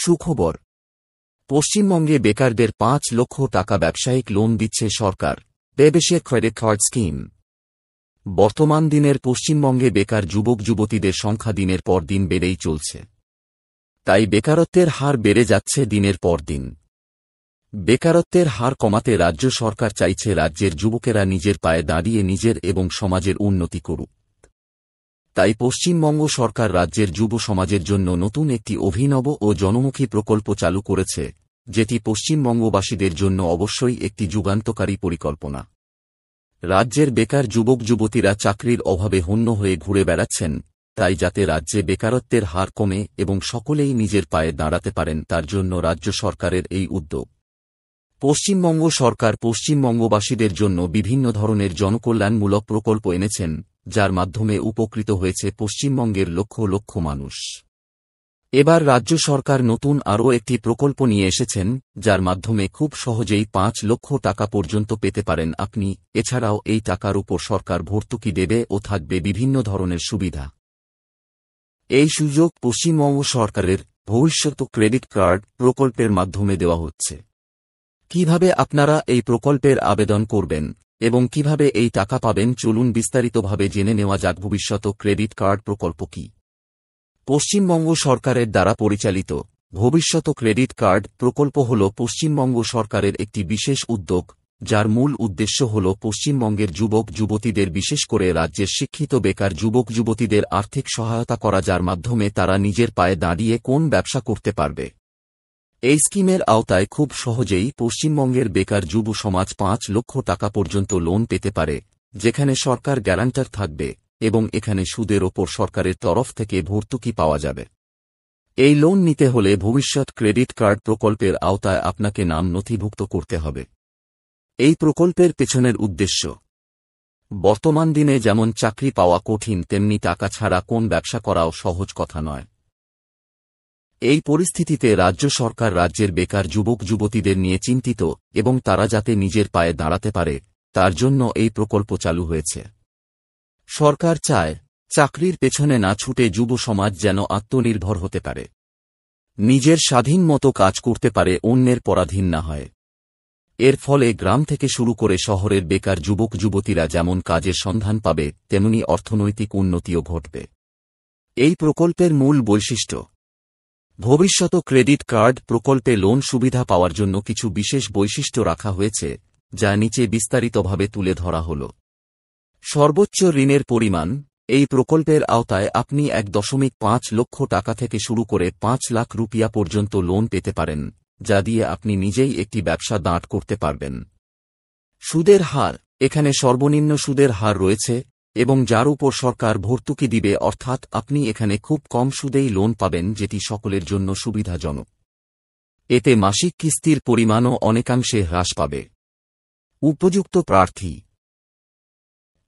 সুখবর, পশ্চিমবঙ্গে বেকারদের ৫ লক্ষ টাকা ব্যবসায়িক লোন দিচ্ছে সরকার। পেবেশিয়া ক্রেডিট কার্ড স্কিম। বর্তমান দিনের পশ্চিমবঙ্গে বেকার যুবক যুবতীদের সংখ্যা দিনের পর দিন বেড়েই চলছে। তাই বেকারত্বের হার বেড়ে যাচ্ছে দিনের পর দিন। বেকারত্বের হার কমাতে রাজ্য সরকার চাইছে রাজ্যের যুবকেরা নিজের পায়ে দাঁড়িয়ে নিজের এবং সমাজের উন্নতি করুক। তাই পশ্চিমবঙ্গ সরকার রাজ্যের যুব সমাজের জন্য নতুন একটি অভিনব ও জনমুখী প্রকল্প চালু করেছে, যেটি পশ্চিমবঙ্গবাসীদের জন্য অবশ্যই একটি যুগান্তকারী পরিকল্পনা। রাজ্যের বেকার যুবক যুবতীরা চাকরির অভাবে হন্য হয়ে ঘুরে বেড়াচ্ছেন, তাই যাতে রাজ্যে বেকারত্বের হার কমে এবং সকলেই নিজের পায়ে দাঁড়াতে পারেন তার জন্য রাজ্য সরকারের এই উদ্যোগ। পশ্চিমবঙ্গ সরকার পশ্চিমবঙ্গবাসীদের জন্য বিভিন্ন ধরনের জনকল্যাণমূলক প্রকল্প এনেছেন, যার মাধ্যমে উপকৃত হয়েছে পশ্চিমবঙ্গের লক্ষ লক্ষ মানুষ। এবার রাজ্য সরকার নতুন আরও একটি প্রকল্প নিয়ে এসেছেন, যার মাধ্যমে খুব সহজেই ৫ লক্ষ টাকা পর্যন্ত পেতে পারেন আপনি। এছাড়াও এই টাকার উপর সরকার ভর্তুকি দেবে ও থাকবে বিভিন্ন ধরনের সুবিধা। এই সুযোগ পশ্চিমবঙ্গ সরকারের ভবিষ্যৎ ক্রেডিট কার্ড প্রকল্পের মাধ্যমে দেওয়া হচ্ছে। কিভাবে আপনারা এই প্রকল্পের আবেদন করবেন এবং কিভাবে এই টাকা পাবেন, চলুন বিস্তারিতভাবে জেনে নেওয়া যাক। ভবিষ্যৎ ক্রেডিট কার্ড প্রকল্প কি? পশ্চিমবঙ্গ সরকারের দ্বারা পরিচালিত ভবিষ্যৎ ক্রেডিট কার্ড প্রকল্প হল পশ্চিমবঙ্গ সরকারের একটি বিশেষ উদ্যোগ, যার মূল উদ্দেশ্য হল পশ্চিমবঙ্গের যুবক যুবতীদের, বিশেষ করে রাজ্যের শিক্ষিত বেকার যুবক যুবতীদের আর্থিক সহায়তা করা, যার মাধ্যমে তারা নিজের পায়ে দাঁড়িয়ে কোন ব্যবসা করতে পারবে। এই স্কিমের আওতায় খুব সহজেই পশ্চিমবঙ্গের বেকার যুব সমাজ ৫ লক্ষ টাকা পর্যন্ত লোন পেতে পারে, যেখানে সরকার গ্যারান্টার থাকবে এবং এখানে সুদের ওপর সরকারের তরফ থেকে ভর্তুকি পাওয়া যাবে। এই লোন নিতে হলে ভবিষ্যৎ ক্রেডিট কার্ড প্রকল্পের আওতায় আপনাকে নাম নথিভুক্ত করতে হবে। এই প্রকল্পের পেছনের উদ্দেশ্য, বর্তমান দিনে যেমন চাকরি পাওয়া কঠিন, তেমনি টাকা ছাড়া কোন ব্যবসা করাও সহজ কথা নয়। এই পরিস্থিতিতে রাজ্য সরকার রাজ্যের বেকার যুবক যুবতীদের নিয়ে চিন্তিত এবং তারা যাতে নিজের পায়ে দাঁড়াতে পারে তার জন্য এই প্রকল্প চালু হয়েছে। সরকার চায় চাকরির পেছনে না ছুটে যুব সমাজ যেন আত্মনির্ভর হতে পারে, নিজের স্বাধীন মতো কাজ করতে পারে, অন্যের পরাধীন না হয়। এর ফলে গ্রাম থেকে শুরু করে শহরের বেকার যুবক যুবতীরা যেমন কাজের সন্ধান পাবে, তেমনি অর্থনৈতিক উন্নতিও ঘটবে। এই প্রকল্পের মূল বৈশিষ্ট্য, ভবিষ্যৎ ক্রেডিট কার্ড প্রকল্পে লোন সুবিধা পাওয়ার জন্য কিছু বিশেষ বৈশিষ্ট্য রাখা হয়েছে, যা নিচে বিস্তারিতভাবে তুলে ধরা হল। সর্বোচ্চ ঋণের পরিমাণ, এই প্রকল্পের আওতায় আপনি ১.৫ লক্ষ টাকা থেকে শুরু করে ৫ লাখ রুপিয়া পর্যন্ত লোন পেতে পারেন, যা দিয়ে আপনি নিজেই একটি ব্যবসা দাঁড় করতে পারবেন। সুদের হার, এখানে সর্বনিম্ন সুদের হার রয়েছে এবং যার উপর সরকার ভর্তুকি দিবে, অর্থাৎ আপনি এখানে খুব কম সুদেই লোন পাবেন, যেটি সকলের জন্য সুবিধাজনক। এতে মাসিক কিস্তির পরিমাণও অনেকাংশে হ্রাস পাবে। উপযুক্ত প্রার্থী,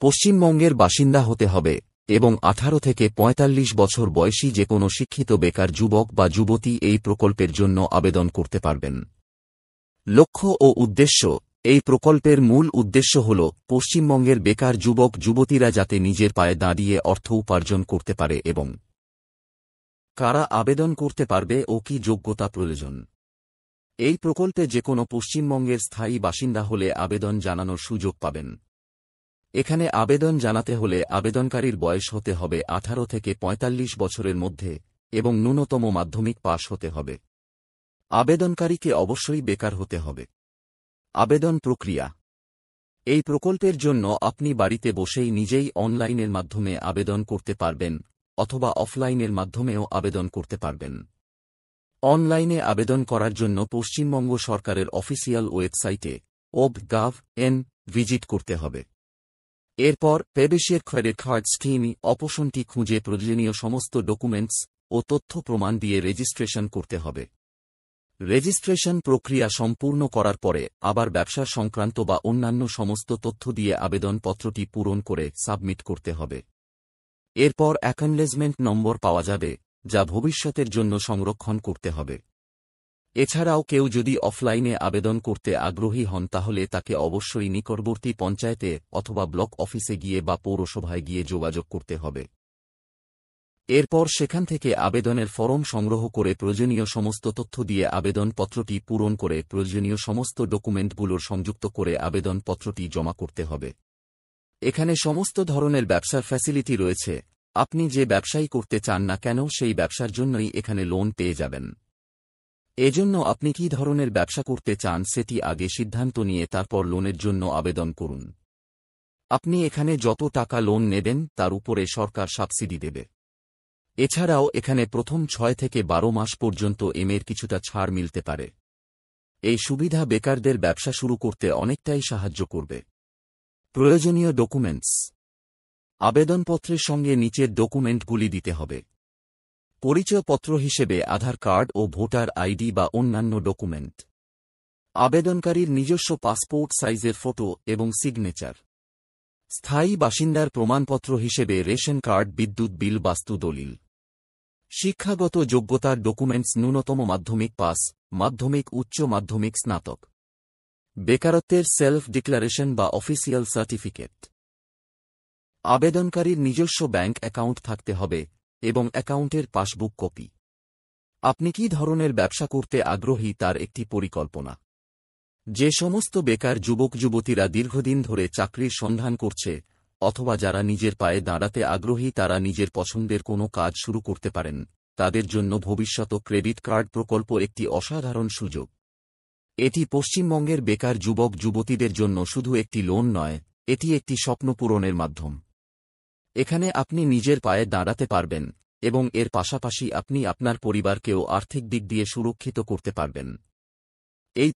পশ্চিমবঙ্গের বাসিন্দা হতে হবে এবং ১৮ থেকে ৪৫ বছর বয়সী যে কোনো শিক্ষিত বেকার যুবক বা যুবতী এই প্রকল্পের জন্য আবেদন করতে পারবেন। লক্ষ্য ও উদ্দেশ্য, এই প্রকল্পের মূল উদ্দেশ্য হল পশ্চিমবঙ্গের বেকার যুবক যুবতীরা যাতে নিজের পায়ে দাঁড়িয়ে অর্থ উপার্জন করতে পারে। এবং কারা আবেদন করতে পারবে ও কি যোগ্যতা প্রয়োজন? এই প্রকল্পে যে কোনো পশ্চিমবঙ্গের স্থায়ী বাসিন্দা হলে আবেদন জানানোর সুযোগ পাবেন। এখানে আবেদন জানাতে হলে আবেদনকারীর বয়স হতে হবে ১৮ থেকে ৪৫ বছরের মধ্যে এবং ন্যূনতম মাধ্যমিক পাশ হতে হবে। আবেদনকারীকে অবশ্যই বেকার হতে হবে। আবেদন প্রক্রিয়া, এই প্রকল্পের জন্য আপনি বাড়িতে বসেই নিজেই অনলাইনের মাধ্যমে আবেদন করতে পারবেন অথবা অফলাইনের মাধ্যমেও আবেদন করতে পারবেন। অনলাইনে আবেদন করার জন্য পশ্চিমবঙ্গ সরকারের অফিসিয়াল ওয়েবসাইটে ob.gov.in ভিজিট করতে হবে। এরপর পেবেশিয়া ক্রেডিট কার্ড স্কিম অপশনটি খুঁজে প্রয়োজনীয় সমস্ত ডকুমেন্টস ও তথ্য প্রমাণ দিয়ে রেজিস্ট্রেশন করতে হবে। রেজিস্ট্রেশন প্রক্রিয়া সম্পূর্ণ করার পরে আবার ব্যবসা সংক্রান্ত বা অন্যান্য সমস্ত তথ্য দিয়ে আবেদনপত্রটি পূরণ করে সাবমিট করতে হবে। এরপর অ্যাকনলেজমেন্ট নম্বর পাওয়া যাবে, যা ভবিষ্যতের জন্য সংরক্ষণ করতে হবে। এছাড়াও কেউ যদি অফলাইনে আবেদন করতে আগ্রহী হন তাহলে তাকে অবশ্যই নিকটবর্তী পঞ্চায়েতে অথবা ব্লক অফিসে গিয়ে বা পৌরসভায় গিয়ে যোগাযোগ করতে হবে। এরপর সেখান থেকে আবেদনের ফরম সংগ্রহ করে প্রয়োজনীয় সমস্ত তথ্য দিয়ে আবেদনপত্রটি পূরণ করে প্রয়োজনীয় সমস্ত ডকুমেন্টগুলোর সংযুক্ত করে আবেদনপত্রটি জমা করতে হবে। এখানে সমস্ত ধরনের ব্যবসার ফ্যাসিলিটি রয়েছে। আপনি যে ব্যবসাই করতে চান না কেন সেই ব্যবসার জন্যই এখানে লোন পেয়ে যাবেন। এজন্য আপনি কী ধরনের ব্যবসা করতে চান সেটি আগে সিদ্ধান্ত নিয়ে তারপর লোনের জন্য আবেদন করুন। আপনি এখানে যত টাকা লোন নেবেন তার উপরে সরকার সাবসিডি দেবে। এছাড়াও এখানে প্রথম 6 থেকে 12 মাস পর্যন্ত এর কিছুটা ছাড় মিলতে পারে। এই সুবিধা বেকারদের ব্যবসা শুরু করতে অনেকটাই সাহায্য করবে। প্রয়োজনীয় ডকুমেন্টস। আবেদনপত্রের সঙ্গে নিচের ডকুমেন্টগুলি দিতে হবে। পরিচয়পত্র হিসেবে আধার কার্ড ও ভোটার আইডি বা অন্যান্য ডকুমেন্ট। আবেদনকারীর নিজস্ব পাসপোর্ট সাইজের ফটো এবং সিগনেচার। স্থায়ী বাসিন্দার প্রমাণপত্র হিসেবে রেশন কার্ড, বিদ্যুৎ বিল, বাস্তু দলিল। শিক্ষাগত যোগ্যতার ডকুমেন্টস ন্যূনতম মাধ্যমিক পাস, মাধ্যমিক, উচ্চ মাধ্যমিক, স্নাতক। বেকারত্বের সেলফ ডিক্লারেশন বা অফিসিয়াল সার্টিফিকেট। আবেদনকারীর নিজস্ব ব্যাংক অ্যাকাউন্ট থাকতে হবে এবং অ্যাকাউন্টের পাসবুক কপি। আপনি কী ধরনের ব্যবসা করতে আগ্রহী তার একটি পরিকল্পনা। যে সমস্ত বেকার যুবক যুবতীরা দীর্ঘদিন ধরে চাকরির সন্ধান করছে অথবা যারা নিজের পায়ে দাঁড়াতে আগ্রহী তারা নিজের পছন্দের কোনো কাজ শুরু করতে পারেন, তাদের জন্য ভবিষ্যৎ ক্রেডিট কার্ড প্রকল্প একটি অসাধারণ সুযোগ। এটি পশ্চিমবঙ্গের বেকার যুবক যুবতীদের জন্য শুধু একটি লোন নয়, এটি একটি স্বপ্ন পূরণের মাধ্যম। এখানে আপনি নিজের পায়ে দাঁড়াতে পারবেন এবং এর পাশাপাশি আপনি আপনার পরিবারকেও আর্থিক দিক দিয়ে সুরক্ষিত করতে পারবেন। এই